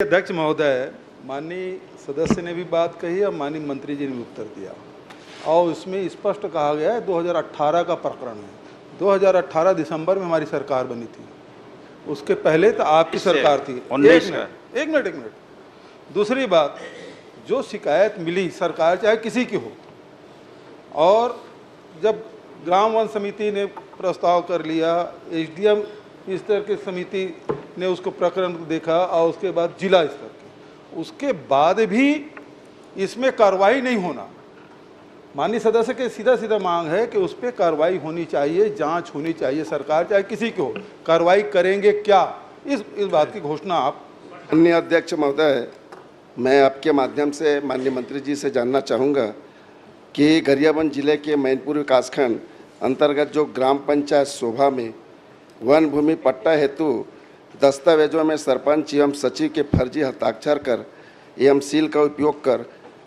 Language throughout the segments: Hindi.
अध्यक्ष महोदय, माननीय सदस्य ने भी बात कही और माननीय मंत्री जी ने भी उत्तर दिया और इसमें स्पष्ट कहा गया है 2018 का प्रकरण है। 2018 दिसंबर में हमारी सरकार बनी थी, उसके पहले तो आपकी सरकार थी। एक मिनट। दूसरी बात, जो शिकायत मिली सरकार चाहे किसी की हो, और जब ग्राम वन समिति ने प्रस्ताव कर लिया, एसडीएम स्तर की समिति ने उसको प्रकरण को देखा और उसके बाद जिला स्तर के, उसके बाद भी इसमें कार्रवाई नहीं होना। माननीय सदस्य के सीधा मांग है कि उस पर कार्रवाई होनी चाहिए, जांच होनी चाहिए। सरकार चाहे किसी की हो, कार्रवाई करेंगे क्या, इस बात की घोषणा आप। माननीय अध्यक्ष महोदय, मैं आपके माध्यम से माननीय मंत्री जी से जानना चाहूँगा कि गरियाबंद जिले के मैनपुर विकासखंड अंतर्गत जो ग्राम पंचायत शोभा में वन भूमि पट्टा हेतु दस्तावेजों में सरपंच एवं सचिव के फर्जी हस्ताक्षर कर एवं सील का उपयोग कर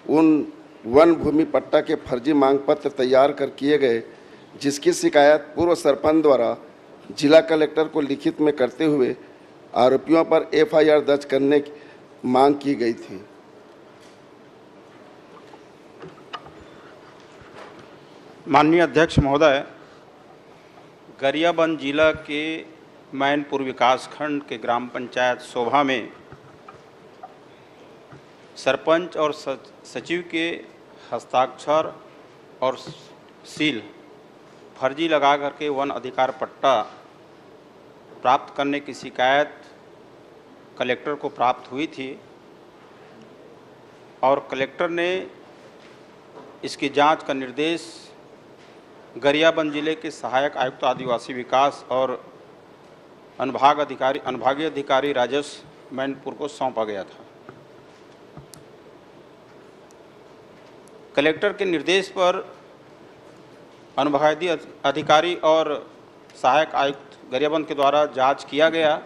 उन वन भूमि पट्टा के फर्जी मांग पत्र तैयार कर किए गए, जिसकी शिकायत पूर्व सरपंच द्वारा जिला कलेक्टर को लिखित में करते हुए आरोपियों पर एफआईआर दर्ज करने की मांग की गई थी। माननीय अध्यक्ष महोदय, गरियाबंद जिला के मैनपुर विकासखंड के ग्राम पंचायत शोभा में सरपंच और सचिव के हस्ताक्षर और सील फर्जी लगा करके वन अधिकार पट्टा प्राप्त करने की शिकायत कलेक्टर को प्राप्त हुई थी और कलेक्टर ने इसकी जांच का निर्देश गरियाबंद जिले के सहायक आयुक्त आदिवासी विकास और अनुभागीय अधिकारी राजस्व मैनपुर को सौंपा गया था। कलेक्टर के निर्देश पर अनुभागीय अधिकारी और सहायक आयुक्त गरियाबंद के द्वारा जांच किया गया।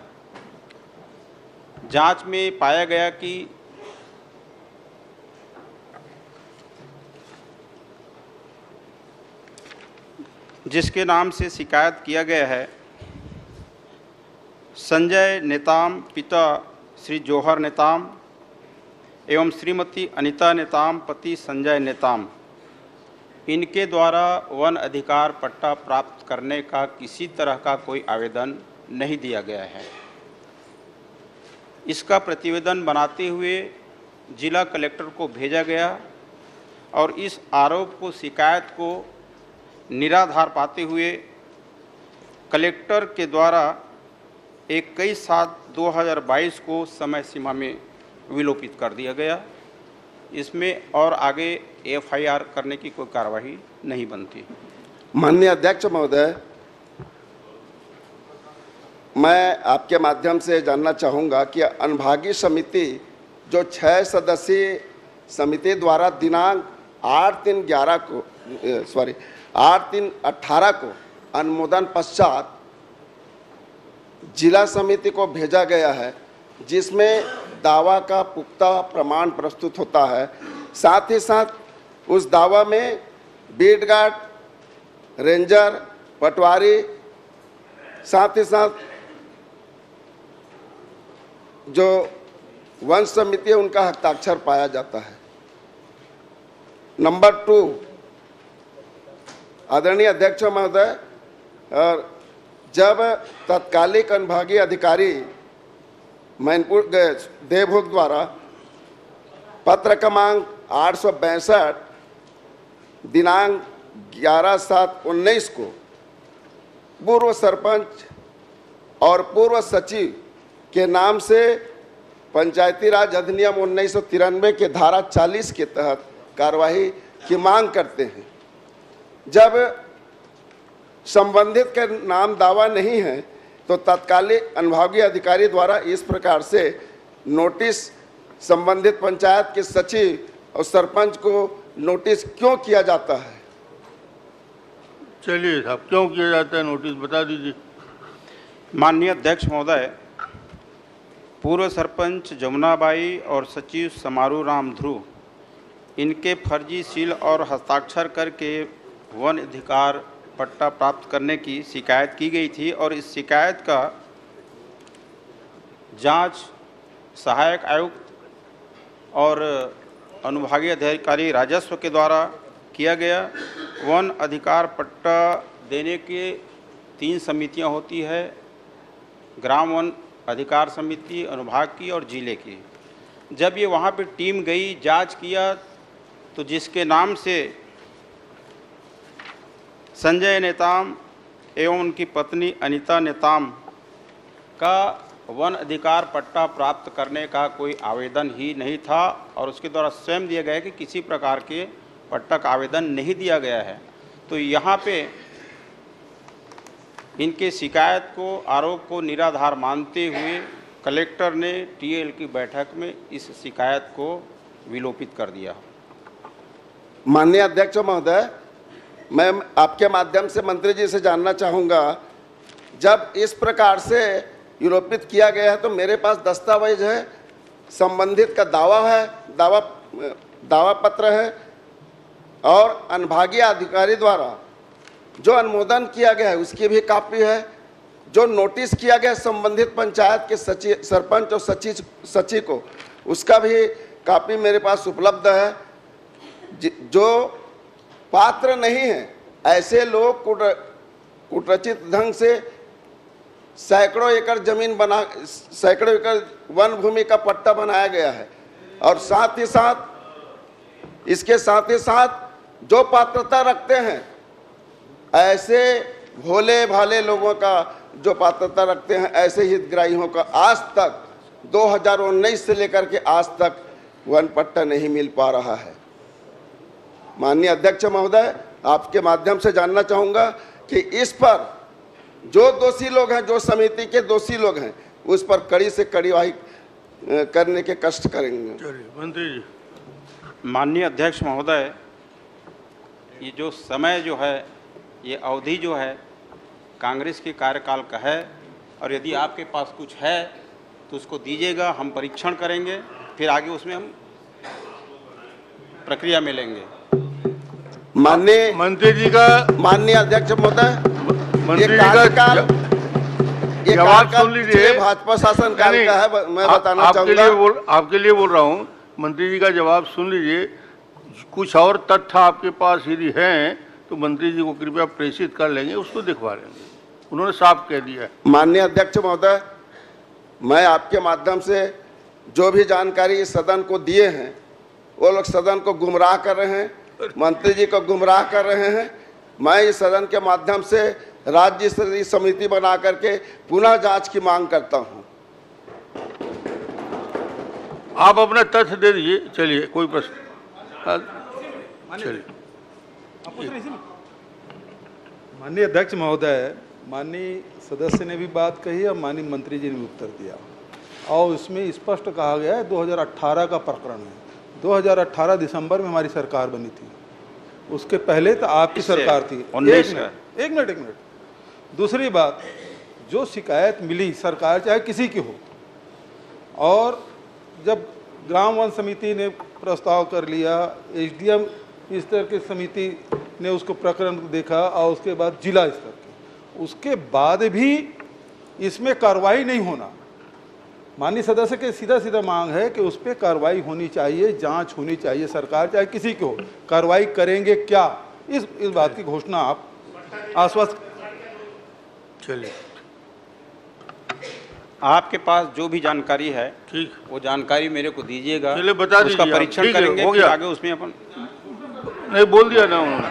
जांच में पाया गया कि जिसके नाम से शिकायत किया गया है, संजय नेताम पिता श्री जौहर नेताम एवं श्रीमती अनीता नेताम पति संजय नेताम, इनके द्वारा वन अधिकार पट्टा प्राप्त करने का किसी तरह का कोई आवेदन नहीं दिया गया है। इसका प्रतिवेदन बनाते हुए जिला कलेक्टर को भेजा गया और इस आरोप को, शिकायत को निराधार पाते हुए कलेक्टर के द्वारा 21/7/2022 को समय सीमा में विलोपित कर दिया गया। इसमें और आगे एफआईआर करने की कोई कार्रवाई नहीं बनती। माननीय अध्यक्ष महोदय, मैं आपके माध्यम से जानना चाहूँगा कि अनुभागीय समिति जो 6 सदस्यीय समिति द्वारा दिनांक 8/3/18 को अनुमोदन पश्चात जिला समिति को भेजा गया है, जिसमें दावा का पुख्ता प्रमाण प्रस्तुत होता है। साथ ही साथ उस दावा में बीट गार्ड, रेंजर, पटवारी, साथ ही साथ जो वन समिति है उनका हस्ताक्षर पाया जाता है। नंबर 2, आदरणीय अध्यक्ष महोदय, जब तत्कालिक अनुभागीय अधिकारी मैनपुर देवभोग द्वारा पत्र क्रमांक 862 दिनांक 11/7/19 को पूर्व सरपंच और पूर्व सचिव के नाम से पंचायती राज अधिनियम 1993 के धारा 40 के तहत कार्यवाही की मांग करते हैं। जब संबंधित के नाम दावा नहीं है तो तत्कालिक अनुभागीय अधिकारी द्वारा इस प्रकार से नोटिस संबंधित पंचायत के सचिव और सरपंच को नोटिस क्यों किया जाता है? चलिए साहब, क्यों किया जाता है नोटिस बता दीजिए। माननीय अध्यक्ष महोदय, पूर्व सरपंच जमुनाबाई और सचिव समारू राम ध्रुव, इनके फर्जी सील और हस्ताक्षर करके वन अधिकार पट्टा प्राप्त करने की शिकायत की गई थी और इस शिकायत का जांच सहायक आयुक्त और अनुभागीय अधिकारी राजस्व के द्वारा किया गया। वन अधिकार पट्टा देने के 3 समितियां होती है, ग्राम वन अधिकार समिति, अनुभाग की और जिले की। जब ये वहाँ पे टीम गई, जांच किया, तो जिसके नाम से संजय नेताम एवं उनकी पत्नी अनीता नेताम का वन अधिकार पट्टा प्राप्त करने का कोई आवेदन ही नहीं था और उसके द्वारा स्वयं दिया गया कि किसी प्रकार के पट्टा का आवेदन नहीं दिया गया है। तो यहाँ पे इनके शिकायत को, आरोप को निराधार मानते हुए कलेक्टर ने टीएल की बैठक में इस शिकायत को विलोपित कर दिया। माननीय अध्यक्ष महोदय, मैं आपके माध्यम से मंत्री जी से जानना चाहूँगा, जब इस प्रकार से विलोपित किया गया है तो मेरे पास दस्तावेज है, संबंधित का दावा है, दावा पत्र है और अनुभागीय अधिकारी द्वारा जो अनुमोदन किया गया है उसकी भी कॉपी है, जो नोटिस किया गया संबंधित पंचायत के सचिव, सरपंच और सचिव को, उसका भी कॉपी मेरे पास उपलब्ध है। जो पात्र नहीं है ऐसे लोग कुटरचित ढंग से सैकड़ों एकड़ जमीन बना, सैकड़ों एकड़ वन भूमि का पट्टा बनाया गया है और साथ ही साथ इसके साथ ही साथ जो पात्रता रखते हैं ऐसे भोले भाले लोगों का जो पात्रता रखते हैं, ऐसे हितग्राहियों का आज तक 2019 से लेकर के आज तक वन पट्टा नहीं मिल पा रहा है। माननीय अध्यक्ष महोदय, आपके माध्यम से जानना चाहूँगा कि इस पर जो दोषी लोग हैं, जो समिति के दोषी लोग हैं, उस पर कड़ी से कार्यवाही करने के कष्ट करेंगे। चलिए मंत्री जी। माननीय अध्यक्ष महोदय, ये जो समय जो है, ये अवधि जो है कांग्रेस के कार्यकाल का है और यदि आपके पास कुछ है तो उसको दीजिएगा, हम परीक्षण करेंगे, फिर आगे उसमें हम प्रक्रिया में लेंगे। माननीय मंत्री जी का, माननीय अध्यक्ष महोदय, मंत्री जी का जवाब सुन लीजिए। भाजपा शासन काल का है, मैं बताना चाहूँगा। आपके लिए बोल रहा हूँ, मंत्री जी का जवाब सुन लीजिए। कुछ और तथ्य आपके पास यदि हैं तो मंत्री जी को कृपया प्रेषित कर लेंगे, उसको दिखवा लेंगे। उन्होंने साफ कह दिया है। माननीय अध्यक्ष महोदय, मैं आपके माध्यम से जो भी जानकारी इस सदन को दिए हैं, वो लोग सदन को गुमराह कर रहे हैं, मंत्री जी को गुमराह कर रहे हैं। मैं इस सदन के माध्यम से राज्य स्तरीय समिति बना करके पुनः जांच की मांग करता हूं। आप अपना तथ्य दे दीजिए। चलिए, कोई प्रश्न? चलिए। माननीय अध्यक्ष महोदय, माननीय सदस्य ने भी बात कही और माननीय मंत्री जी ने भी उत्तर दिया और उसमें स्पष्ट कहा गया है 2018 का प्रकरण है। 2018 दिसंबर में हमारी सरकार बनी थी, उसके पहले तो आपकी सरकार थी। एक मिनट। दूसरी बात, जो शिकायत मिली सरकार चाहे किसी की हो, और जब ग्राम वन समिति ने प्रस्ताव कर लिया, एसडीएम स्तर की समिति ने उसको प्रकरण देखा और उसके बाद जिला स्तर के, उसके बाद भी इसमें कार्रवाई नहीं होना। माननीय सदस्य के सीधा मांग है कि उस पर कार्रवाई होनी चाहिए, जांच होनी चाहिए। सरकार चाहे किसी को, कार्रवाई करेंगे क्या, इस बात की घोषणा आप आश्वस्त। चलिए, आपके पास जो भी जानकारी है, ठीक, वो जानकारी मेरे को दीजिएगा। चलिए, बता दीजिए, उसका परीक्षण करेंगे, फिर आगे उसमें अपन नहीं बोल दिया ना उन्होंने।